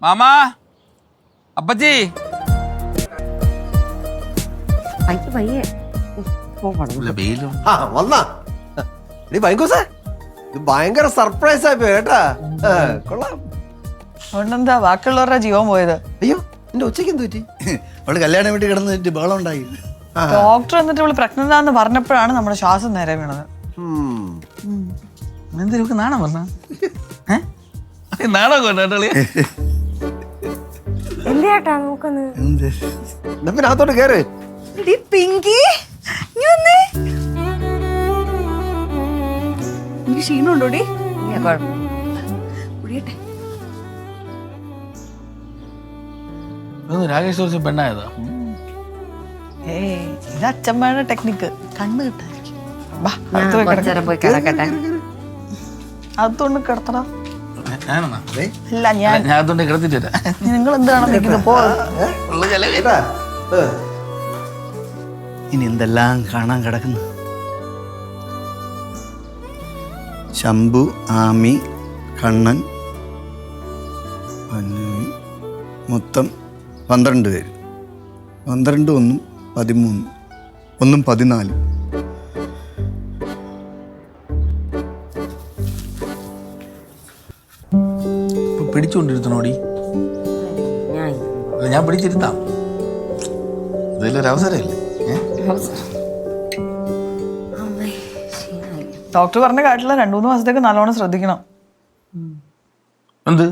മാമാ അപ്പച്ചി ഭയങ്കര സർപ്രൈസ് ആയി പോയി കേട്ടാ. കൊള്ളാം. അതുകൊണ്ടെന്താ ബാക്കിയുള്ളവരുടെ ജീവൻ പോയത്? അയ്യോ എന്റെ ഉച്ചയ്ക്ക് എന്ത് പറ്റി? അവള് കല്യാണം വീട്ടിൽ കിടന്നിട്ട് ബഹളം ഉണ്ടായി. ഡോക്ടർ എന്നിട്ട് ഇവള് പ്രഗ്നന്റ് ആണെന്ന് പറഞ്ഞപ്പോഴാണ് നമ്മുടെ ശ്വാസം നേരെ വീണത്. എന്തൊരു നാണം പറഞ്ഞ നാണം കൊണ്ടാ എന്തിനാട്ടാ നോക്കുന്നത്? പിന്നെ അകത്തോട്ട് കേറ്. പിങ്കി ക്ഷീണുണ്ടോടി? രാകേഷ് ജോസഫ് പെണ്ണായതാ. ഇത് അച്ഛമ്മയുടെ ടെക്നിക്ക്. കണ്ണ് കിട്ടായിരിക്കും. പോയി കിടക്കട്ടെ. അതുകൊണ്ട് കിടത്തടാ. ഞാനെന്നാ ഇല്ല ഞാൻ അതുകൊണ്ട് കിടത്തിട്ട് വരാം. നിങ്ങൾ എന്താണ് നിൽക്കുന്നത്? പോ. ഇനി എന്തെല്ലാം കാണാൻ കിടക്കുന്നു. ശംഭു, ആമി, കണ്ണൻ, മൊത്തം 12 പേര്. 12 1 13 1 14. പിടിച്ചുകൊണ്ടിരുത്തണോടി. ഞാൻ പിടിച്ചിരുത്താം. ഇതിലൊരു അവസരമല്ലേ? ഡോക്ടർ പറഞ്ഞ കാട്ടില്ല 2-3 മാസത്തേക്ക് നല്ലോണം ശ്രദ്ധിക്കണം. എന്ത്?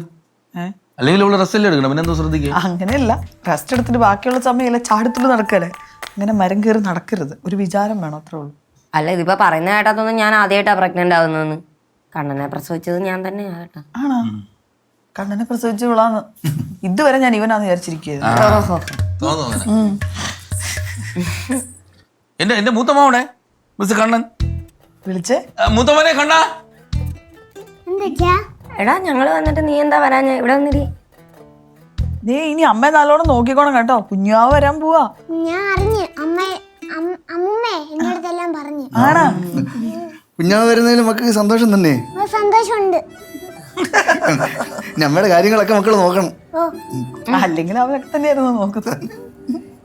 അല്ലെങ്കിൽ ഇവിടെ റെസ്റ്റ് അല്ലേ എടുക്കണം? പിന്നെ എന്തോ ശ്രദ്ധിക്കുക? അങ്ങനെയല്ല, റെസ്റ്റ് എടുത്തിട്ട് ബാക്കിയുള്ള സമയമല്ല ചാടത്തുള്ളൂ നടക്കല്ലേ. അങ്ങനെ മരം കയറി നടക്കരുത്. ഒരു വിചാരം വേണം, അത്രേ ഉള്ളൂ. അല്ല, ഇതിപ്പോ പറയുന്ന കേട്ടാത്തൊന്നും ഞാൻ ആദ്യമായിട്ടാ പ്രഗ്നന്റ് ആവുന്നതെന്ന്. കണ്ണനെ പ്രസവിച്ചത് ഞാൻ തന്നെ കേട്ടാ. ആണോ? കണ്ണനെ പ്രസവിച്ചു വിളാന്ന് ഇതുവരെ ഞാൻ ഇവനാന്ന് വിചാരിച്ചിരിക്കുകയായിരുന്നു. എന്റെ മൂത്തമാവണേ മിസ് കണ്ണൻ വിളിച്ചേ. മൂത്തമാനെ കണ്ണാ. എടാ ഞങ്ങള് വന്നിട്ട് നീ എന്താ വരാഞ്ഞ? ഇവിടെ വന്നിരി. നീ ഇനി അമ്മ നല്ലോണം നോക്കിക്കോണം കേട്ടോ. കുഞ്ഞാവ് വരാൻ പോവാ. ഞാൻ അറിഞ്ഞു അമ്മേ എന്റെ അടുത്തെല്ലാം പറഞ്ഞു. ആണോ? കുഞ്ഞാവ് വരുന്നതിൽ മക്കൾക്ക് സന്തോഷം തന്നെ. സന്തോഷമുണ്ട്. നമ്മുടെ കാര്യങ്ങളൊക്കെ മക്കൾ നോക്കണം. അല്ലെങ്കിൽ അവരൊക്കെ തന്നെയായിരുന്നു നോക്കുന്നത്.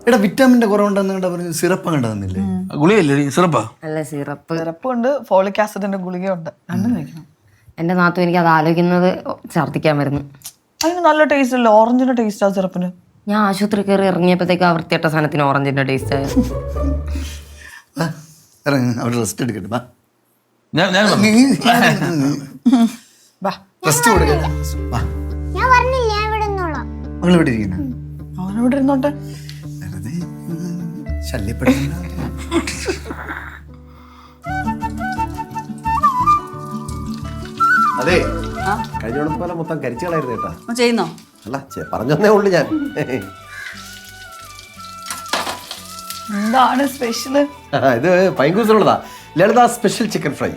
എടാ വിറ്റാമിന്റെ കുറവുണ്ടെന്ന് പറഞ്ഞു. സിറപ്പ് അങ്ങോട്ട് തന്നില്ലേ? ഗുളികല്ലേ സിറപ്പാ? അല്ല, സിറപ്പ് ഉണ്ട്, ഫോളിക് ആസിഡിന്റെ ഗുളികയുണ്ട്. രണ്ടും കഴിക്കണം. എന്റെ നാത്തു എനിക്ക് അത് ആലോചിക്കുന്നത് ഛർദ്ദിക്കാൻ വരുന്നു. അതിന് നല്ല ടേസ്റ്റ് അല്ലേ? ഓറഞ്ചിന്റെ ടേസ്റ്റ് ആ സിറപ്പിന്. ഞാൻ ആശുപത്രി കയറി ഇറങ്ങിയപ്പോഴത്തേക്ക് ആ വൃത്തിയട്ട സാധനത്തിന് ഓറഞ്ചിന്റെ ടേസ്റ്റ് ആയത്. അവിടെ റെസ്റ്റ് എടുക്കട്ടെ. റെസ്റ്റ് കൊടുക്കട്ടെ. ഞാൻ പറഞ്ഞില്ല, ഞാൻ ഇവിടെ നിന്നോളാം. മകൾ ഇവിടെ ഇരിക്കണ. അവനോട് ഇരുന്നോട്ടെ. വെറുതെ ശല്യപ്പെടുന്ന. അതെ, കഴിഞ്ഞ പോലെ മൊത്തം കരിച്ചുകളായിരുന്നു കേട്ടാ. ചെയ്യുന്നോ? അല്ല, പറഞ്ഞേ ഉള്ളു ഞാൻ. എന്താണ് സ്പെഷ്യല്? ഇത് പൈങ്കൂസിനുള്ളതാ. ലളിത സ്പെഷ്യൽ ചിക്കൻ ഫ്രൈ.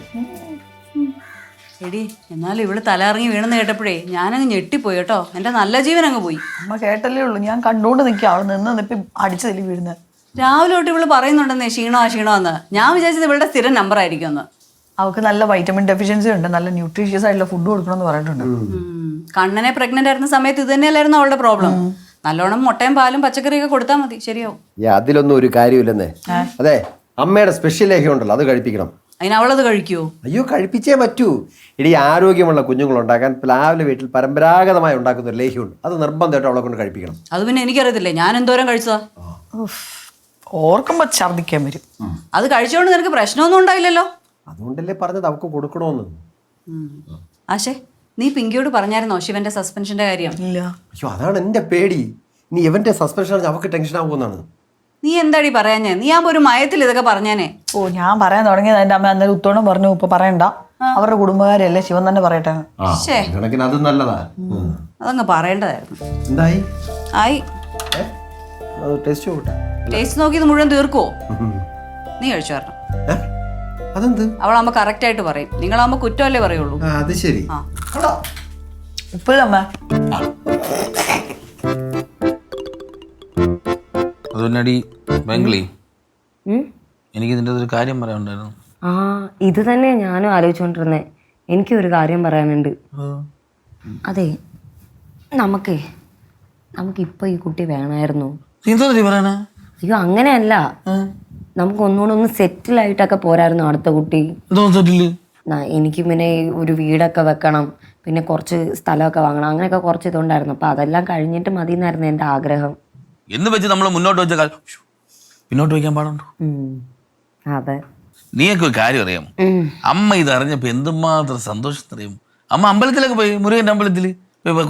എടി, എന്നാലും ഇവള് തലയിറങ്ങി വീണെന്ന് കേട്ടപ്പോഴേ ഞാനങ്ങ് ഞെട്ടിപ്പോയി കേട്ടോ. എന്റെ നല്ല ജീവൻ അങ്ങ് പോയി. അമ്മ കേട്ടല്ലേ ഉള്ളൂ. ഞാൻ കണ്ടോണ്ട് നിൽക്കുക. അവിടെ നിന്ന് നിപ്പി അടിച്ചതിൽ വീഴുന്നത്. രാവിലെ തൊട്ട് ഇവള് പറയുന്നുണ്ടെന്നേ ക്ഷീണമാന്ന്. ഞാൻ വിചാരിച്ചത് ഇവളുടെ സ്ഥിരം നമ്പർ ആയിരിക്കും എന്ന്. അവൾക്ക് നല്ല വൈറ്റമിൻ ഡെഫിഷ്യൻസി ഉണ്ട്. നല്ല ന്യൂട്രീഷ്യസ് ആയിട്ടുള്ള ഫുഡ് കൊടുക്കണമെന്ന് പറഞ്ഞിട്ടുണ്ട്. കണ്ണനെ പ്രഗ്നന്റ് ആയിരുന്ന സമയത്ത് ഇത് തന്നെയല്ലായിരുന്നു അവളുടെ പ്രോബ്ലം. നല്ലോണം മുട്ടയും പാലും പച്ചക്കറിയൊക്കെ കൊടുത്താൽ മതി, ശരിയാവും. അതിലൊന്നും ഒരു കാര്യമില്ലെന്നേ. അതെ, അമ്മയുടെ സ്പെഷ്യൽ ലേഹ്യം ഉണ്ടല്ലോ, അത് കഴിപ്പിക്കണം. അതിന് അവളത് കഴിക്കുവോ? അയ്യോ, കഴിപ്പിച്ചേ പറ്റൂ. ഇനി ആരോഗ്യമുള്ള കുഞ്ഞുങ്ങൾ ഉണ്ടാക്കാൻ പ്ലാവിലെ വീട്ടിൽ പരമ്പരാഗതമായി ഉണ്ടാക്കുന്ന ഒരു ലേഹ്യമുണ്ട്. അത് നിർബന്ധമായിട്ട് അവളെ കൊണ്ട് കഴിപ്പിക്കണം. അത് പിന്നെ എനിക്കറിയത്തില്ലേ, ഞാൻ എന്തോരം കഴിച്ചതാ. ഓർക്കുമ്പോ ഛർദിക്കാൻ വരും. അത് കഴിച്ചോണ്ട് നിനക്ക് പ്രശ്നമൊന്നും ഉണ്ടായില്ലല്ലോ. അതുകൊണ്ടല്ലേ പറഞ്ഞത് അവൾക്ക് കൊടുക്കണമെന്ന്. ആശേ, നീ പിങ്കിയോട് പറഞ്ഞായിരുന്നോ ശിവന്റെ സസ്പെൻഷന്റെ കാര്യം? ഇല്ല. അയ്യോ, അതാണ് എന്റെ പേടി. ഇനി ഇവന്റെ സസ്പെൻഷൻ അവൾക്ക് ടെൻഷൻ ആവുമെന്നാണ്. നീ എന്താടി പറയാഞ്ഞേ? നീ ആകുമ്പോ ഒരു മയത്തിൽ ഇതൊക്കെ പറഞ്ഞേനെ. ഓ, ഞാൻ പറയാൻ തുടങ്ങിയത് എന്റെ അമ്മ അന്നേരം ഉത്തോണം പറഞ്ഞു. ഇപ്പൊ പറയണ്ട, അവരുടെ കുടുംബകാരല്ലേ, ശിവൻ തന്നെ പറയട്ടെ. കണക്കിന് അത് നല്ലതാ. അതങ്ങ് പറയേണ്ടതായിരുന്നു. എന്തായി? ആയി. ടേസ്റ്റ് നോക്കട്ടെ. ടേസ്റ്റ് നോക്കി ഇത് മുഴുവൻ തീർക്കുവോ? നീ കഴിച്ചു വരണം. അതെന്ത്? അവളാകുമ്പോ കറക്റ്റ് ആയിട്ട് പറയും. നിങ്ങളാകുമ്പോ കുറ്റമല്ലേ പറയുള്ളൂ. അത് ശരി. ഉപ്പില്ലമ്മ. അതുകൊണ്ടടി ബംഗ്ലി, എനിക്ക് ഇതിൻ്റെ ഒരു കാര്യം പറയാനുണ്ടായിരുന്നു. ആ, ഇത് തന്നെ ഞാനും ആലോചിച്ചോണ്ടിരുന്നേ. എനിക്കൊരു കാര്യം പറയാനുണ്ട്. അതെ, നമുക്കേ നമുക്കിപ്പോൾ ഈ കുട്ടി വേണമായിരുന്നു. നീ എന്തോ പറയാനാ? അയ്യോ അങ്ങനെയല്ല, നമുക്ക് ഒന്നുകൂടെ ഒന്ന് സെറ്റിലായിട്ടൊക്കെ പോരായിരുന്നു അടുത്ത കുട്ടി. എന്തോ സെറ്റില്? എനിക്ക് പിന്നെ ഒരു വീടൊക്കെ വെക്കണം, പിന്നെ കുറച്ച് സ്ഥലമൊക്കെ വാങ്ങണം, അങ്ങനെയൊക്കെ കുറച്ച് ഇതുണ്ടായിരുന്നു. അപ്പം അതെല്ലാം കഴിഞ്ഞിട്ട് മതി എന്നായിരുന്നു എൻ്റെ ആഗ്രഹം. എന്ന് വെച്ച് നമ്മൾ മുന്നോട്ട് വെച്ച പിന്നോട്ട് വയ്ക്കാൻ പാടുണ്ടോ? അതെ. നീയൊക്കെ ഒരു കാര്യം അറിയാമോ? അമ്മ ഇത് അറിഞ്ഞപ്പോ എന്തുമാത്രം സന്തോഷത്തിനറിയാമോ? അമ്മ അമ്പലത്തിലൊക്കെ പോയി, മുരുകന്റെ അമ്പലത്തില്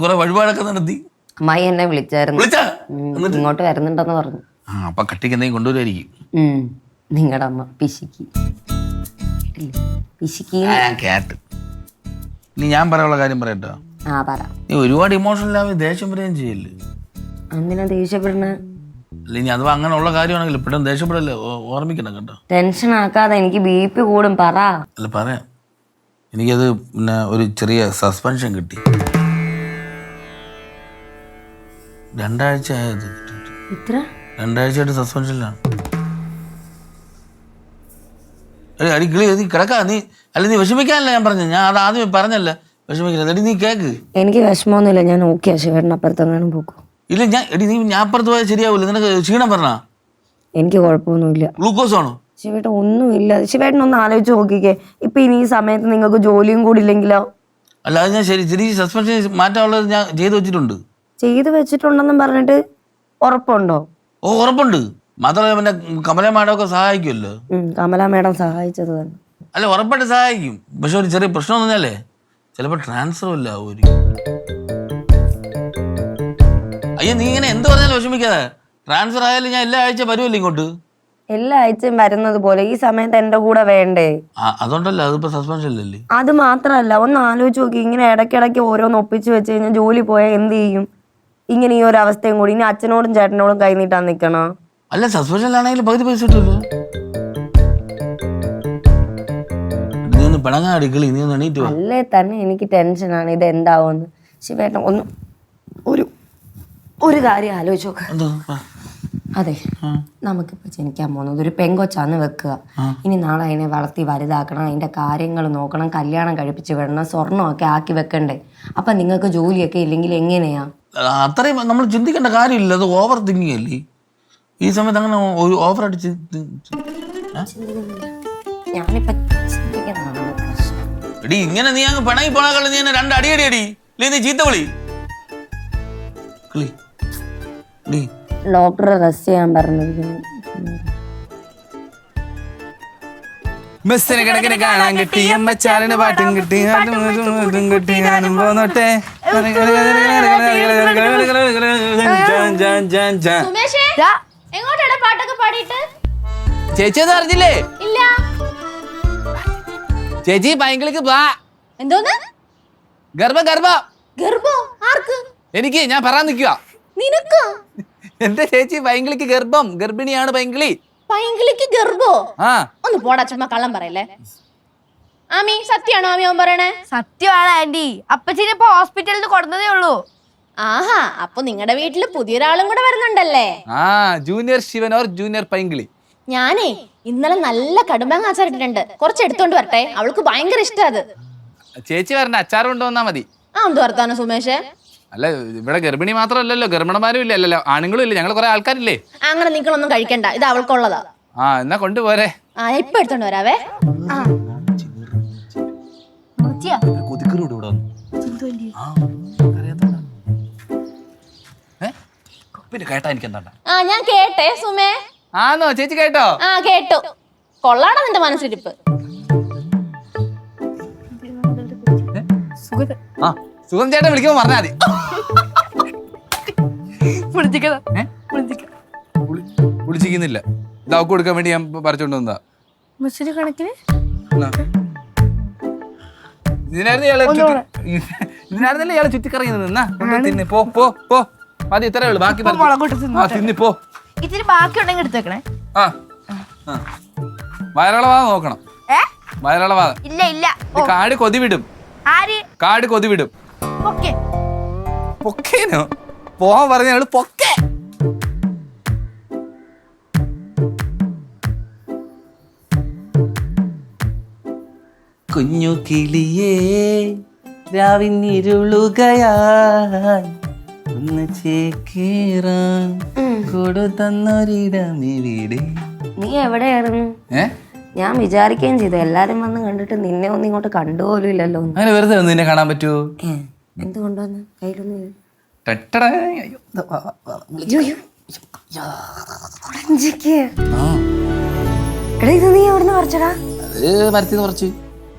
കുറെ വഴിപാടൊക്കെ നടത്തി. അമ്മായി എന്നെ വിളിച്ചായിരുന്നു, ഇങ്ങോട്ട് വരുന്നുണ്ടെന്ന് പറഞ്ഞു. അപ്പൊ കട്ടിക്ക് എന്തെങ്കിലും കൊണ്ടുവരുമായിരിക്കും. നിങ്ങളുടെ അമ്മ പിശുക്കി ഞാൻ കേട്ട്. നീ ഞാൻ പറയാനുള്ള കാര്യം പറയട്ടോ. പറ. നീ ഒരുപാട് ഇമോഷണൽ ആവുകയും ദേഷ്യം വരികയും ചെയ്യല്ലേ. എന്തിനാ ദേഷ്യപ്പെടണ? അല്ല ഇനി അഥവാ അങ്ങനെയുള്ള കാര്യമാണെങ്കിൽ ഇപ്പോഴും ദേഷ്യപ്പെടല്ലേ, ഓർമ്മിക്കണം കേട്ടോ. ടെൻഷൻ ആക്കാതെ, എനിക്ക് BP കൂടും. പറ. അല്ല പറയാം. എനിക്കത് പിന്നെ ഒരു ചെറിയ സസ്പെൻഷൻ കിട്ടി. 2 ആഴ്ച ആയത്. ഇത്ര 2 ആഴ്ചയായിട്ട് സസ്പെൻഷനിലാണ്. അടിക്കിളി നീ കിടക്കാ. നീ അല്ല നീ വിഷമിക്കാനല്ല ഞാൻ പറഞ്ഞു. ഞാൻ അത് ആദ്യം പറഞ്ഞല്ല, വിഷമിക്കില്ല. എടി നീ കേക്ക്. എനിക്ക് വിഷമമൊന്നുമില്ല, ഞാൻ ഓക്കെ. ശിവേട്ടൻ അപ്പുറത്തെങ്ങാനും പോക്കും. ഇല്ല ഞാൻ ഞാൻ അപ്പുറത്ത് പോയാൽ ശരിയാവില്ല. നിനക്ക് ക്ഷീണം പറഞ്ഞാ? എനിക്ക് കുഴപ്പമൊന്നുമില്ല. ഗ്ലൂക്കോസ് ആണോ? ശിവേട്ടൻ ഒന്നുമില്ല. ശിവേട്ടൻ ഒന്ന് ആലോചിച്ച് നോക്കിക്കേ, ഇപ്പൊ ഇനി ഈ സമയത്ത് നിങ്ങൾക്ക് ജോലിയും കൂടി ഇല്ലെങ്കിലോ? അല്ല അത് ഞാൻ ശരി സസ്പെൻഷൻ മാറ്റാനുള്ളത് ഞാൻ ചെയ്തു വെച്ചിട്ടുണ്ട്. ചെയ്തു വെച്ചിട്ടുണ്ടെന്നും പറഞ്ഞിട്ട് ഉറപ്പുണ്ടോ? ഓ ഉറപ്പുണ്ട്. മാത്രമല്ല പിന്നെ കമല മാഡമൊക്കെ സഹായിക്കുമല്ലോ. കമല മേഡം സഹായിച്ചത് തന്നെ. അല്ല ഉറപ്പായിട്ട് സഹായിക്കും. പക്ഷെ ഒരു ചെറിയ പ്രശ്നം എന്ന് പറഞ്ഞാലേ ചിലപ്പോൾ ട്രാൻസ്ഫർ ഇല്ല. ഒരു അയ്യോ നീ ഇങ്ങനെ എന്ത് പറഞ്ഞാലും വിഷമിക്കാതെ. ട്രാൻസ്ഫർ ആയാലും ഞാൻ എല്ലാ ആഴ്ച വരുമല്ലോ ഇങ്ങോട്ട്. എല്ലാ ആഴ്ചയും വരുന്നത് പോലെ ഈ സമയത്ത് എന്റെ കൂടെ വേണ്ടേ? അതുകൊണ്ടല്ല, അതിപ്പോ സസ്പെൻഷൻ അല്ലേ. അത് മാത്രല്ല, ഒന്ന് ആലോചിച്ച് നോക്കി. ഇങ്ങനെ ഇടയ്ക്കിടയ്ക്ക് ഓരോന്ന് ഒപ്പിച്ച് വെച്ച് കഴിഞ്ഞാൽ ജോലി പോയാൽ എന്ത് ചെയ്യും? ഇങ്ങനെ ഈ ഒരു അവസ്ഥയും കൂടി ഇനി അച്ഛനോടും ചേട്ടനോടും കൈ നീട്ടാൻ നിൽക്കണോ? അല്ല സസ്പെൻഷനിലാണെങ്കിൽ പകുതി പൈസ കിട്ടുമല്ലോ. നീ ഒന്ന് പിണങ്ങാ അടിക്കളി. നീ ഒന്ന് എണീറ്റ്. അല്ലേ തന്നെ എനിക്ക് ടെൻഷനാണ് ഇത് എന്താവുമെന്ന്. ശിവേട്ടൻ ഒന്ന് ഒരു കാര്യം ആലോചിച്ച് നോക്ക. അതെ, നമുക്കിപ്പോൾ ജനിക്കാൻ പോകുന്നത് ഒരു പെങ്കൊച്ചാന്ന് വെക്കുക. ഇനി നാളെ അതിനെ വളർത്തി വലുതാക്കണം, അതിൻ്റെ കാര്യങ്ങൾ നോക്കണം, കല്യാണം കഴിപ്പിച്ച് വിടണം, സ്വർണ്ണമൊക്കെ ആക്കി വെക്കണ്ടേ. അപ്പം നിങ്ങൾക്ക് ജോലിയൊക്കെ ഇല്ലെങ്കിൽ എങ്ങനെയാ? അത്രയും നമ്മൾ ചിന്തിക്കേണ്ട കാര്യമില്ല. അത് ഓവർ തിങ്കിങ് അല്ലേ ഈ സമയത്ത്. അങ്ങനെ ഒരു ഓവറായിട്ട് ഞാനിപ്പോൾ ചിന്തിക്കുന്നതാണ് പ്രശ്നം. എടി ഇങ്ങനെ നീ അങ്ങ് പിണങ്ങി പോണാക്കളി. നീ എന്നെ 2 അടി അടി. ഇല്ലേ നീ ചീത്ത വിളി. ഡോക്ടർ റെസ്റ്റ് ചെയ്യാൻ പറഞ്ഞത്. ബസ്സിന് കിടക്കിന് കാണാൻ കിട്ടി, അമ്മച്ചാറിന് പാട്ടും കിട്ടി, കിട്ടി ഞാനും പോന്നോട്ടെ. ചേച്ചി ഒന്നും അറിഞ്ഞില്ലേ? ചേച്ചി ഭയങ്കരക്ക് വാ. എന്തോന്ന് ഗർഭം ഗർഭം ഗർഭോ? ആർക്ക്? എനിക്ക്. ഞാൻ പറയാൻ നിൽക്കുക. നിനക്ക്? എന്റെ ചേച്ചി ഭയങ്കരക്ക് ഗർഭം, ഗർഭിണിയാണ് പൈങ്കിളി. പൈങ്കിളിക്ക് ഗർഭോ? ആ ഒന്ന് പോടാ, ചുമ്മാ കള്ളം പറയല്ലേ. ആമി സത്യാണോ ആമി അവൻ പറയണേ? സത്യമാണ് ആന്റി. അപ്പച്ചനെ ഇപ്പൊ ഹോസ്പിറ്റലിൽ നിന്ന് കൊടുത്തതേ ഉള്ളൂ. ആഹാ, അപ്പൊ നിങ്ങളുടെ വീട്ടില് പുതിയൊരാളും കൂടെ വരുന്നുണ്ടല്ലേ? ആ ജൂനിയർ ശിവൻ ഓർ ജൂനിയർ പൈങ്കിളി. ഞാനേ ഇന്നലെ നല്ല കടുമാങ്ങ അച്ചാറിട്ടിട്ടുണ്ട്, കുറച്ച് എടുത്തോണ്ട് വരട്ടെ. അവൾക്ക് ഭയങ്കര ഇഷ്ടം അത്. ചേച്ചി വരണ അച്ചാർ കൊണ്ടുവന്നാ മതി. എന്ത് വർത്താനോ സുമേഷ്? അല്ല ഇവിടെ ഗർഭിണി മാത്രമല്ലല്ലോ, ഗർഭിണന്മാരും ഇല്ല. അല്ലല്ലോ ആണുങ്ങളും ഇല്ല, ഞങ്ങൾ കുറെ ആൾക്കാരില്ലേ. അങ്ങനെ നിങ്ങളൊന്നും കഴിക്കണ്ട, ഇത് അവൾക്കുള്ളതാ. ആ എന്നാ കൊണ്ടുപോരെ. ഇപ്പൊ എടുത്തോണ്ട് വരാവേ. പിന്നെ കേട്ടാ എനിക്ക് എന്താ? ഞാൻ കേട്ടെ സുമേ. ആന്നോ ചേച്ചി കേട്ടോ? കേട്ടു. കൊള്ളാടാ നിന്റെ മനസ്സിരിപ്പ്. സുഖം ചേട്ടൻ വിളിക്കുമ്പോ പറഞ്ഞാ മതി. വിളിച്ചിരിക്കുന്നില്ല. ഇത് അവക്ക് കൊടുക്കാൻ വേണ്ടി ഞാൻ പറിച്ചോണ്ട് വന്നതാ. കണക്കിന് ഇതിനായിരുന്നല്ലേ ഇയാള് ചുറ്റിക്കറങ്ങി നിന്നാ. തിന്ന് പോ പോ പോ. മതി, ഇത്രേ ഉള്ളു. ബാക്കി തിന്നി പോ. ഇതിന് ബാക്കി ഉണ്ടെങ്കിൽ എടുത്തേക്കണേ. വയറളവാ നോക്കണം. വയറളവാ ഇല്ല ഇല്ല. കാട് കൊതി വിടും. കാട് കൊതി വിടും. പൊക്കേനോ പോവാൻ പറഞ്ഞ പൊക്കെ. കുഞ്ഞു കിളിയേ രാവിന്നിരുളുകയായി ഒന്ന് ചേക്കേറാൻ കൊടുത്തന്നൊരിടമിവിടെ. നീ എവിടെയായിരുന്നു? ഞാൻ വിചാരിക്കുകയും ചെയ്തു എല്ലാരും വന്ന് കണ്ടിട്ട് നിന്നെ ഒന്നും ഇങ്ങോട്ട് കണ്ടുപോലും ഇല്ലല്ലോ. അങ്ങനെ വെറുതെ ഒന്ന് നിന്നെ കാണാൻ പറ്റുമോ? എന്തുകൊണ്ടോന്ന് കയ്യിലൊന്നും ഇല്ല. ടട്ടടാ. എടാ ഇത് നീ എവിടുന്ന് പറിച്ചടാ? അത് മരത്തിന്ന് കുറച്ച്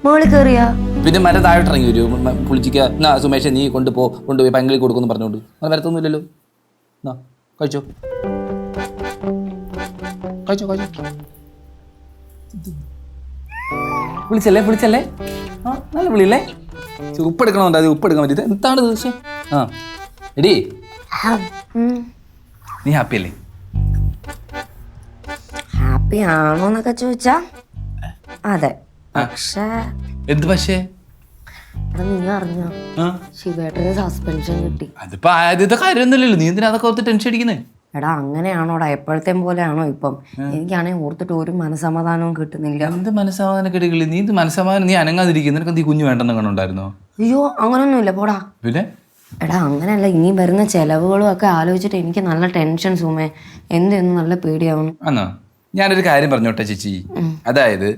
മോളിൽ കയറിയാ? പിന്നെ മരം താഴോട്ട് ഇറങ്ങി വരും. പുളിച്ചിക്ക സുമേഷ് നീ കൊണ്ടുപോയി പങ്കിളി കൊടുക്കുന്നു പറഞ്ഞോണ്ട് അത് വരത്തൊന്നുമില്ലല്ലോ. കഴിച്ചോ കഴിച്ചോ കഴിച്ചോ. വിളിച്ചല്ലേ ആ നല്ല വിളിയല്ലേ. ഉപ്പ് എടുക്കണമെന്നുണ്ട്. അത് ഉപ്പ് എടുക്കാൻ പറ്റിയത് എന്താണ് ദിവസം. ആ എടീ നീ ഹാപ്പി അല്ലേ? ഹാപ്പി ആണോന്നൊക്കെ ചോദിച്ചാ അതെ. പക്ഷേ എന്ത് പക്ഷേ? നീ അറിഞ്ഞോ ശിവേട്ടന് സസ്പെൻഷൻ കിട്ടി? അതിപ്പോ ആദ്യത്തെ കാര്യമൊന്നുമില്ലല്ലോ. നീ എന്തിനാ അതൊക്കെ ഓർത്ത് ടെൻഷൻ അടിക്കുന്നേ? എടാ അങ്ങനെയാണോടാ? എപ്പോഴത്തെ പോലെയാണോ ഇപ്പം? എനിക്കാണെങ്കിൽ ഓർത്തിട്ട് ഒരു മനസമാധാനവും കിട്ടുന്നില്ല. എന്ത് മനസ്സമാധാനം കിട്ടിയില്ല? നീ ഇത് മനസ്സമാധാനം നീ അനങ്ങാതിരിക്കും. നിനക്ക് നീ കുഞ്ഞു വേണ്ടെന്ന് കണ്ടുണ്ടായിരുന്നോ? അയ്യോ അങ്ങനൊന്നുമില്ല പോടാ. പിന്നെ എടാ അങ്ങനെയല്ല, ഇനി വരുന്ന ചെലവുകളും ഒക്കെ ആലോചിച്ചിട്ട് എനിക്ക് നല്ല ടെൻഷൻ സുമേ. എന്തെന്ന് നല്ല പേടിയാവണം. ആണോ? ഞാനൊരു കാര്യം പറഞ്ഞോട്ടെ ചേച്ചി. അതായത്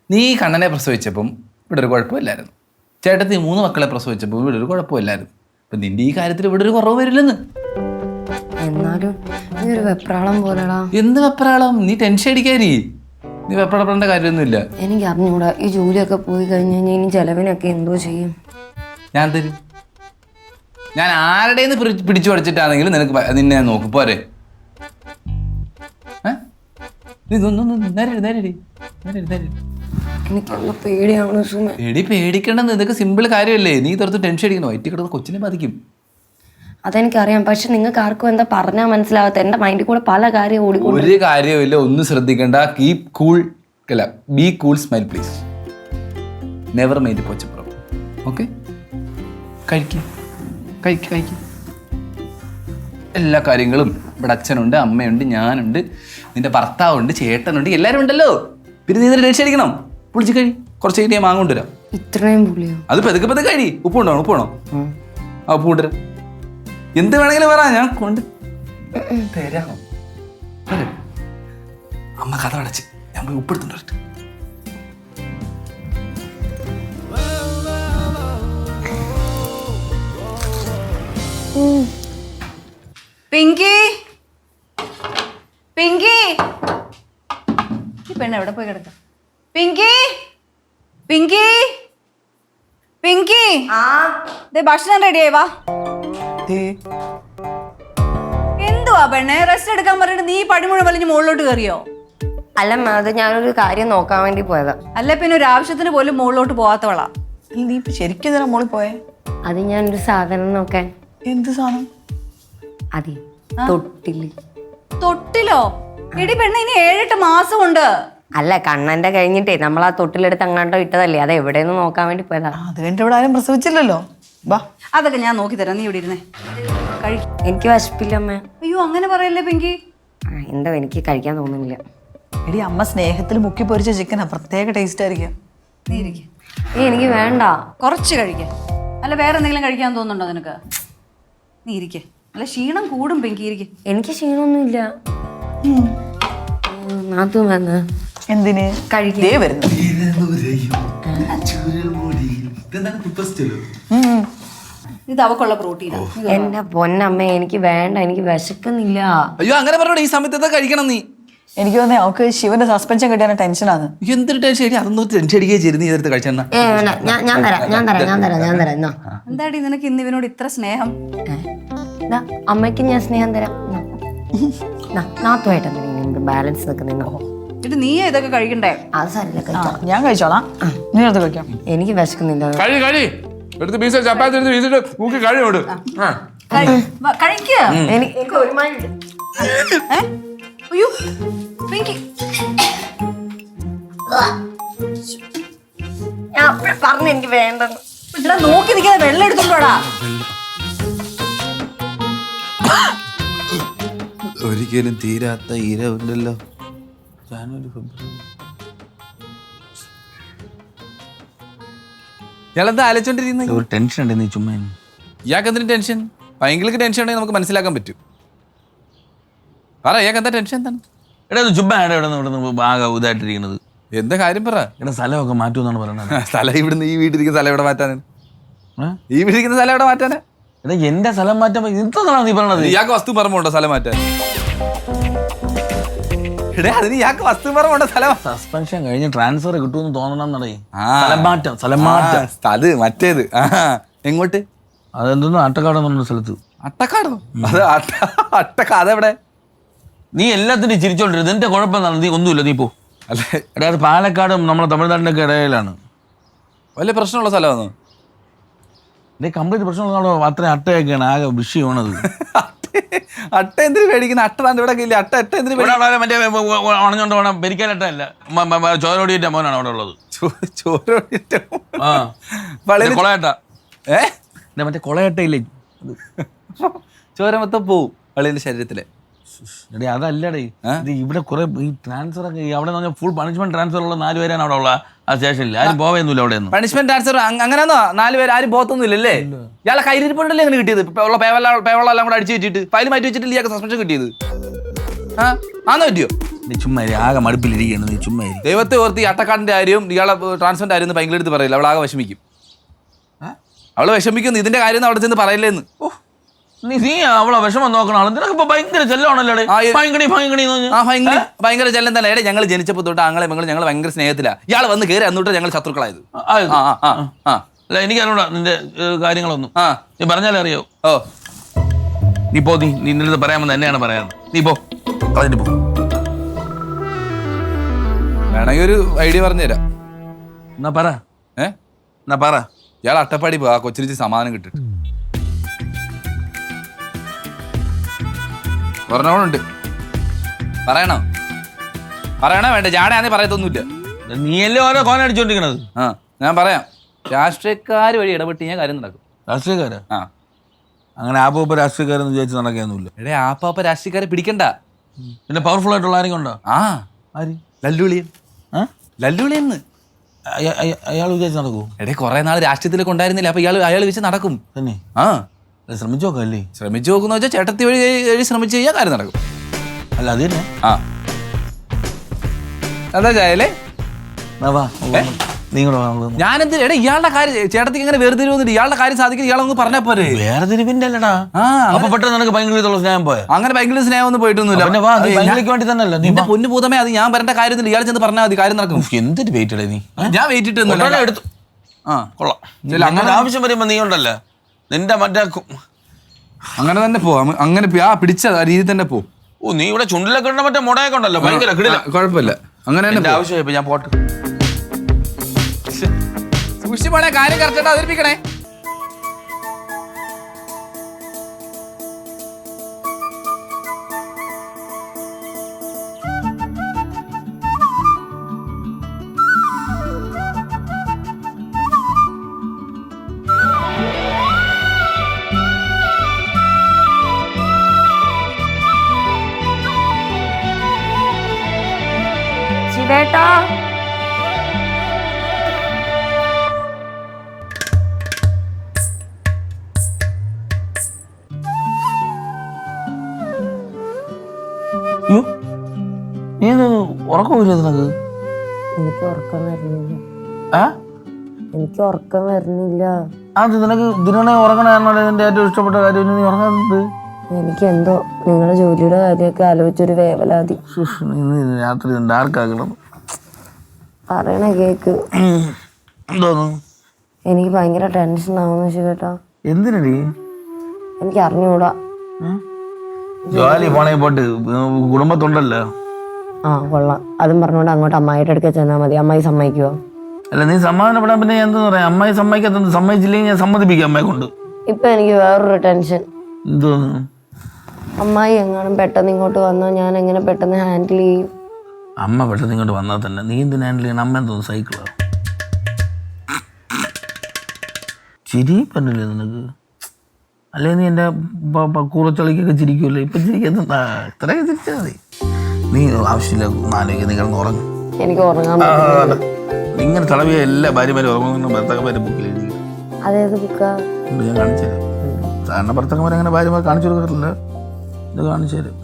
നീ കണ്ണനെ പ്രസവിച്ചപ്പം ഇവിടെ ഒരു കുഴപ്പമില്ലായിരുന്നു. ചേട്ടത്തി 3 മക്കളെ പ്രസവിച്ചപ്പോൾ ഇവിടെ ഒരു കുഴപ്പമില്ലായിരുന്നു. അപ്പം നിന്റെ ഈ കാര്യത്തിൽ ഇവിടെ ഒരു കുറവ് വരില്ലെന്ന്. എന്നാലും നീ ഒരു വെപ്രാളം പോലെടാ. എന്ത് വെപ്രാളം? നീ ടെൻഷൻ അടിക്കാരി. നീ വെപ്രാളപ്പെടേണ്ട കാര്യമൊന്നുമില്ല. എനിക്ക് അറിഞ്ഞൂടാ. ഈ ജോലിയൊക്കെ പോയി കഴിഞ്ഞ് കഴിഞ്ഞാൽ ഇനി ചെലവിനൊക്കെ എന്തോ ചെയ്യും? ഞാൻ തരും. ഞാൻ ആരുടെന്ന് പിടിച്ചു പഠിച്ചിട്ടാണെങ്കിലും നിനക്ക് നിന്നെ നോക്കും പോരെ. എനിക്കൊന്ന് പേടിയാണ് സുമേ. പേടിക്കണ്ടെന്ന്. ഇതൊക്കെ സിമ്പിൾ കാര്യമല്ലേ. നീ തുറത്ത് ടെൻഷൻ അടിക്കണം. വയറ്റിൽ കിടന്ന് കൊച്ചിനെ ബാധിക്കും. അതെനിക്കറിയാം. പക്ഷെ നിങ്ങൾക്ക് ആർക്കും എന്താ പറഞ്ഞാൽ മനസ്സിലാവാത്ത? എന്റെ മൈൻഡിൽ കൂടെ പല കാര്യം ഓടിക്കൊണ്ട്. ഒരു കാര്യമില്ല. ഒന്നും ശ്രദ്ധിക്കണ്ട. Keep cool. അല്ല be cool. Smile please. Never mind പോച്ചപ്പുറം. ഓക്കെ കഴിക്കും. എല്ലാ കാര്യങ്ങളും ഇവിടെ അച്ഛനുണ്ട്, അമ്മയുണ്ട്, ഞാനുണ്ട്, നിന്റെ ഭർത്താവുണ്ട്, ചേട്ടനുണ്ട്, എല്ലാവരും ഉണ്ടല്ലോ. പിന്നെ നീ ടെൻഷൻ അടിക്കണം. പൊളിച്ച് കഴി. കുറച്ച് കഴിഞ്ഞ് ഞാൻ മാങ്ങോണ്ടുവരാം. ഇത്രയും പുള്ളിയോ? അത് പതുക്കെ കഴി. ഉപ്പ് വേണോ? ആ ഉപ്പ് കൊണ്ടുവരാം. എന്ത് വേണമെങ്കിലും പറ, ഞാൻ കൊണ്ട് തരാം. അമ്മ കഥ അടച്ച് ഞാൻ പോയി ഉപ്പെടുത്തുണ്ട്. പിങ്കി പിങ്കി ഈ പെണ്ണ് എവിടെ പോയി കിടക്ക? പിങ്കി ഭക്ഷണം റെഡിയായി വാ. എന്തുവാ പെണ്ണെ? റെസ്റ്റ് എടുക്കാൻ പറഞ്ഞിട്ട് നീ പടിമുഴ വലിഞ്ഞ് മുകളിലോട്ട് കയറിയോ? അല്ല അത് ഞാനൊരു കാര്യം നോക്കാൻ വേണ്ടി പോയതാ. അല്ല പിന്നെ ഒരു ആവശ്യത്തിന് പോലും മുകളിലോട്ട് പോവാത്തവളാ. നീ ഇപ്പൊ ശരിക്കും ഇതിനാ മോളിൽ പോയേ? അത് ഞാനൊരു സാധനം നോക്കാൻ. എന്ത് സാധനം? അതെ തൊട്ടില്. തൊട്ടിലോ? എടി പെണ്ണ ഇനി 7-8 മാസം ഉണ്ട്. അല്ല കണ്ണന്റെ കഴിഞ്ഞിട്ടേ നമ്മൾ ആ തൊട്ടിലെടുത്ത് അങ്ങാണ്ടോ ഇട്ടതല്ലേ, അത് എവിടെയെന്ന് നോക്കാൻ വേണ്ടി പോയതാ. അത് കഴിഞ്ഞിട്ട് ഇവിടെ ആരും പ്രസവിച്ചില്ലല്ലോ. വാ അതൊക്കെ ഞാൻ നോക്കി തരാം. നീ ഇവിടെ ഇരുന്നേ. എനിക്ക് വിശപ്പില്ല അമ്മ. അയ്യോ അങ്ങനെ പറയല്ലേ പിങ്കി. എന്തോ എനിക്ക് കഴിക്കാൻ തോന്നുന്നില്ല. എടി അമ്മ സ്നേഹത്തിൽ മുക്കി പൊരിച്ച ചിക്കനാ, പ്രത്യേക ടേസ്റ്റ് ആയിരിക്കും. നീ ഇരിക്കും. എനിക്ക് വേണ്ട. കുറച്ച് കഴിക്കാം. അല്ല വേറെ എന്തെങ്കിലും കഴിക്കാൻ തോന്നുന്നുണ്ടോ നിനക്ക്? നീ ഇരിക്കേ. അല്ല ക്ഷീണം കൂടും പിങ്കി. ഇരിക്കും. എനിക്ക് ക്ഷീണമൊന്നുമില്ല. നാത്തും വന്ന് എന്തിന് കഴിക്കേ വരുന്നു? ഇത് അവക്കുള്ള പ്രോട്ടീനാ. എന്റെ പൊന്നമ്മ എനിക്ക് വേണ്ട, എനിക്ക് വിശക്കുന്നില്ല. അയ്യോ അങ്ങനെ പറഞ്ഞോ. ഈ സമയത്ത് കഴിക്കണം നീ. എനിക്ക് തോന്നുന്നേ അവക്ക് ശിവന്റെ സസ്പെൻഷൻ കിട്ടിയ ടെൻഷനാണ്. എന്തൊരു ടെൻഷൻ അടി. അതൊന്നും ടെൻഷൻ അടിക്കുകയും ചെയ്ത് നീ നേരത്തെ കഴിച്ചാ. ഞാൻ തരാം. എന്താടി നിനക്ക് ഇന്ന് ഇവനോട് ഇത്ര സ്നേഹം? അമ്മയ്ക്ക് ഞാൻ സ്നേഹം തരാം. നാത്തുമായിട്ട് ബാലൻസ് നിൽക്കുന്നോ? ഇത് നീ ഇതൊക്കെ കഴിക്കണ്ടേ? അത് സാരില്ല, കഴിക്കാം. ഞാൻ കഴിച്ചോളാം. നീ എടുത്ത് കഴിക്കാം. എനിക്ക് വിശക്കുന്നില്ല. എനിക്ക് ഒരുമാതിരി. അയ്യോ പിങ്കി ഞാൻ പറഞ്ഞു എനിക്ക് വേണ്ടെന്ന്. ഇവിടെ നോക്കി നിൽക്കാതെ വെള്ളം എടുത്തോണ്ടോടാ. ഒരിക്കലും തീരാത്ത ഇരവുണ്ടല്ലോ. ഇയാളെന്താ ആലോചിച്ചോണ്ടിരിക്കുന്നത്? ഒരു ടെൻഷൻ ഉണ്ട്. നീ ചുമ്മാ ഇയാൾക്ക് എന്തിനും ടെൻഷൻ? ഭയങ്കര ടെൻഷൻ ഉണ്ടെങ്കിൽ നമുക്ക് മനസ്സിലാക്കാൻ പറ്റും. പറ ഏക എന്താ ടെൻഷൻ എന്താണ്? എടാ ഇത് ചുമ്മാ ഇവിടെ നിന്ന് ആകെ ഇതായിട്ടിരിക്കുന്നത്. എന്താ കാര്യം പറ. എടാ സ്ഥലമൊക്കെ മാറ്റുമെന്നാണ് പറയുന്നത്. സ്ഥലം ഇവിടുന്ന് ഈ വീട്ടിലിരിക്കുന്ന സ്ഥലം എവിടെ മാറ്റാനാണ്? ഈ വീട്ടിലിരിക്കുന്ന സ്ഥലം എവിടെ മാറ്റാനാ? എടാ എന്റെ സ്ഥലം മാറ്റാൻ എന്താണ് നീ പറയണത്? ഇയാൾക്ക് വസ്തു പറമ്പുണ്ടോ സ്ഥലം മാറ്റാൻ? എടേ അതിന് ഇയാൾക്ക് വസ്തു പറമ്പുണ്ടോ സ്ഥലം? സസ്പെൻഷൻ കഴിഞ്ഞ് ട്രാൻസ്ഫർ കിട്ടുമെന്ന് തോന്നണം എന്നടേ. ആ. സ്ഥലം മാറ്റം. അത് മറ്റേത് എങ്ങോട്ട്? അതെന്തോന്ന് അട്ടക്കാടെന്ന് സ്ഥലത്ത്. അട്ടക്കാടോ? അത് അതെവിടെ? നീ എല്ലാത്തിനും ചിരിച്ചോണ്ടിരുന്നത്. എന്റെ കുഴപ്പം എന്താണ്? നീ ഒന്നുമില്ല, നീ പോ. അല്ലെ എടാ അത് പാലക്കാടും നമ്മുടെ തമിഴ്നാടിന്റെ ഒക്കെ ഇടയിലാണ്. വലിയ പ്രശ്നമുള്ള സ്ഥലമാണ്. നീ കംപ്ലീറ്റ് പ്രശ്നമുള്ള അത്രയും അട്ടയൊക്കെയാണ് ആകെ വിഷയമാണത്. അട്ട എന്തിനു മേടിക്കുന്ന? അട്ട ഇവിടെ ഇല്ല. അട്ട എന്തിനു മറ്റേ ഉണഞ്ഞോണ്ട് വേണം ഭരിക്കാനട്ടല്ല, ചോരോടിയിട്ട മോനാണ് അവിടെ ഉള്ളത്. കൊളയട്ട. മറ്റേ കൊളയട്ടയില്ലേ ചോര മൊത്തം പോവും വള്ളിയുടെ ശരീരത്തിലെ. എടേ അതല്ലടേ, ഇത് ഇവിടെ കുറെ ഈ ട്രാൻസ്ഫർ ഒക്കെ അവിടെ ഫുൾ പണിഷ്മെന്റ് ട്രാൻസ്ഫർ ഉള്ള 4 പേരാണ് അവിടെ ഉള്ള ആ സ്റ്റേഷനിൽ. ആരും പോവുന്നില്ല അവിടെ ഒന്നും. പണിഷ്മെന്റ് ട്രാൻസ്ഫർ അങ്ങനെയാണോ? 4 പേര് ആരും പോത്തൊന്നുമില്ലല്ലേ? ഇയാളെ കയ്യിരിപ്പുണ്ടല്ലേ അങ്ങനെ കിട്ടിയത്? ഉള്ള പേവെള്ളം എല്ലാം കൂടെ അടിച്ചു വെച്ചിട്ട് ഫയൽ മാറ്റി വെച്ചിട്ട് ഇയാൾക്ക് സസ്പെൻഷൻ കിട്ടിയത് ആന്നോ പറ്റിയോ? നീ ചുമ്മാ ആകെ മടുപ്പിലിരിക്കുകയാണ്. നീ ചുമ്മാ ദൈവത്തെ ഓർത്ത് ഈ അട്ടക്കാടിന്റെ കാര്യവും ഇയാളെ ട്രാൻസ്ഫറിന്റെ കാര്യം ഭയങ്കര എടുത്ത് പറയില്ല. അവൾ ആകെ വിഷമിക്കും. അവള് വിഷമിക്കുന്നു. ഇതിന്റെ കാര്യം അവിടെ ചെന്ന് പറയില്ലേന്ന്. നീ അവളെ വിഷമം നോക്കണം. നിനക്ക് ഇപ്പൊ ഭയങ്കര ചെല്ലമാണല്ലേ? ഭയങ്കര ചെല്ലം തന്നെ. ഞങ്ങൾ ജനിച്ചപ്പോ തൊട്ട് ആങ്ങളെ മങ്ങൾ ഞങ്ങൾ ഭയങ്കര സ്നേഹത്തിലാണ്. ഇയാൾ വന്ന് കയറി അന്നോട്ട് ഞങ്ങൾ ശത്രുക്കളായത്. അല്ല എനിക്കറിയൂടാ നിന്റെ കാര്യങ്ങളൊന്നും. നീ പറഞ്ഞാലേ അറിയോ? ഓ നീ പോ. നീ നിന്റെ അടുത്ത് പറയാമെന്ന് തന്നെയാണ് പറയാറ്. നീ പോ, കളഞ്ഞിട്ട് പോ. വേണമെങ്കിൽ ഒരു ഐഡിയ പറഞ്ഞുതരാം. എന്നാ പറ. എന്നാ പറ. ഇയാൾ അട്ടപ്പാടി പോ. ആ കൊച്ചിരിച്ച് സമാധാനം കിട്ടിട്ട് പറഞ്ഞോളുണ്ട്. പറയണോ വേണ്ട? ജാടയാന്നേ പറയത്തൊന്നുമില്ല. നീയല്ലേ ഓരോ കോന അടിച്ചോണ്ടിരിക്കണത്. ഞാൻ പറയാം. രാഷ്ട്രീയക്കാർ വഴി ഇടപെട്ട് ഞാൻ കാര്യം നടക്കും. രാഷ്ട്രീയക്കാരാ? അങ്ങനെ ആപ്പ രാഷ്ട്രീയക്കാരെന്ന് വിചാരിച്ച് നടക്കാനൊന്നുമില്ല. എടേ ആപ്പാപ്പ രാഷ്ട്രീയക്കാരെ പിടിക്കണ്ട. പിന്നെ പവർഫുൾ ആയിട്ടുള്ള ആരെങ്കിലും ഉണ്ടോ? ആര്? ലല്ലുളിയൻ. ലല്ലുളിയെന്ന് അയാൾ വിചാരിച്ച് നടക്കൂ? എടേ കുറെ നാൾ രാഷ്ട്രീയത്തിലൊക്കെ ഉണ്ടായിരുന്നില്ല. അപ്പൊ അയാൾ വെച്ച് നടക്കും തന്നെ. ശ്രമിച്ചു നോക്കല്ലേ? ശ്രമിച്ചു നോക്കുന്ന വെച്ചാൽ ചേട്ടത്തി വഴി ശ്രമിച്ചു കഴിഞ്ഞാൽ കാര്യം നടക്കും. അല്ല അത് തന്നെ. എന്താ ചായല്ലേ? ഞാനെന്ത് എടാ ഇയാളുടെ കാര്യം ചേട്ടത്തിക്ക് എങ്ങനെ വേർതിരിവന്നിട്ട് ഇയാളുടെ കാര്യം സാധിക്കും. ഇയാളൊന്ന് പറഞ്ഞാൽ പോരെ? വേർതിരിവിന്റെ അല്ലടാ. അപ്പൊ പെട്ടെന്ന് നിനക്ക് ഭയങ്കര സ്നേഹം പോയ? അങ്ങനെ ഭയങ്കര സ്നേഹം ഒന്നും പോയിട്ടൊന്നുമില്ല. വേണ്ടി തന്നെയല്ല. നിന്റെ പൊന്നു പൂതമേ, അത് ഞാൻ വരേണ്ട കാര്യത്തിൽ ഇയാൾ ചെന്ന് പറഞ്ഞാൽ മതി, കാര്യം നടക്കും. എന്തൊരു വെയിറ്റ് ഇടേ നീ? ഞാൻ വെയിറ്റ് ഇട്ടൊന്നും എടുത്തു. കൊള്ളാം. അങ്ങനെ ആവശ്യം വരുമ്പോ നീ ഉണ്ടല്ലോ നിന്റെ മറ്റേ അങ്ങനെ തന്നെ പോവാം. അങ്ങനെ പിടിച്ച രീതി തന്നെ പോ. നീ ഇവിടെ ചുണ്ടിലൊക്കെ ഉണ്ട മറ്റേ മുടയൊക്കെ ഉണ്ടല്ലോ ഭയങ്കര. കുഴപ്പമില്ല. അങ്ങനെ തന്നെ ആവശ്യമായി. ഞാൻ പോട്ടെ. സൂക്ഷിച്ച് കാര്യം കറക്റ്റായിട്ട് അവതരിപ്പിക്കണേ. ശിവേട്ടാ, നീ ഉറക്കമില്ല നിനക്ക്? എനിക്ക് ഉറക്കം വരുന്നില്ല. അത് നിനക്ക് ഇതിനെ ഉറങ്ങണ നിന്റെ ഏറ്റവും ഇഷ്ടപ്പെട്ട കാര്യം. നീ ഉറങ്ങാത്തത്? എനിക്ക് എന്തോ നിങ്ങളുടെ ജോലിയുടെ കാര്യമൊക്കെ ആലോചിച്ചൊരു വേവലാതി. രാത്രി ഡാർക്കാക്കണം. പറയണ കേക്ക്. എന്തോന്നു? എനിക്ക് ഭയങ്കര ടെൻഷൻ ആവുന്നു ശിവേട്ടാ. എന്തിനടി? എനിക്ക് അറിഞ്ഞൂടാ. ജോലി പോണേ പോട്ട് കുടുംബത്തുണ്ടല്ലോ. കൊള്ളാം. അതും പറഞ്ഞോണ്ട് അങ്ങോട്ട് അമ്മായിയുടെ അടുക്ക ചെന്നാൽ മതി. അമ്മായി സമ്മതിക്കുവോ? അല്ല നീ സമാധാനപ്പെടാൻ പിന്നെ എന്താ പറയാ? അമ്മായി സമ്മതിക്കാത്ത സമ്മതിച്ചില്ലെങ്കിൽ ഞാൻ സമ്മതിപ്പിക്കാം അമ്മയെ കൊണ്ട്. ഇപ്പൊ എനിക്ക് വേറൊരു ടെൻഷൻ. എന്തോന്നു? അമ്മായി എങ്ങാനും പെട്ടെന്ന് ഇങ്ങോട്ട് വന്നാൽ ഞാൻ എങ്ങനെ പെട്ടെന്ന് ഹാൻഡിൽ ചെയ്യും? അമ്മ പെട്ടെന്ന് ഇങ്ങോട്ട് വന്നാൽ തന്നെ നീ എന്തിനാ ഹാൻഡിൽ ചെയ്യണം? അമ്മ എന്തോന്നു സൈക്കിളോ? ചിരി പറഞ്ഞില്ലേ നിനക്ക്? അല്ലേ നീ എൻ്റെ കൂറച്ചളിക്കൊക്കെ ചിരിക്കുമല്ലോ. ഇപ്പം ചിരിക്കുന്ന ഇത്രയൊക്കെ ചിരിച്ചാൽ മതി. നീ ആവശ്യമില്ല നാലേക്ക് നീ കിടന്ന് ഉറങ്ങും. എനിക്ക് ഉറങ്ങാൻ പറ്റില്ല. ഇങ്ങനെ തളവിയ എല്ലാ ഭാര്യമാരും ഉറങ്ങുന്ന ഭർത്താക്കന്മാരെ ബുക്കിൽ എഴുതി. അതേത് ബുക്കാ? ഞാൻ കാണിച്ചു തരാം. സാധാരണ ഭർത്താക്കന്മാരെ അങ്ങനെ ഭാര്യമാർ കാണിച്ചു കൊടുക്കാറില്ല. ഇത് കാണിച്ചു തരും.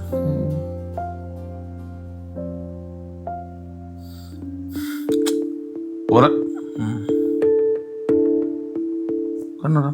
കണ്ണടാ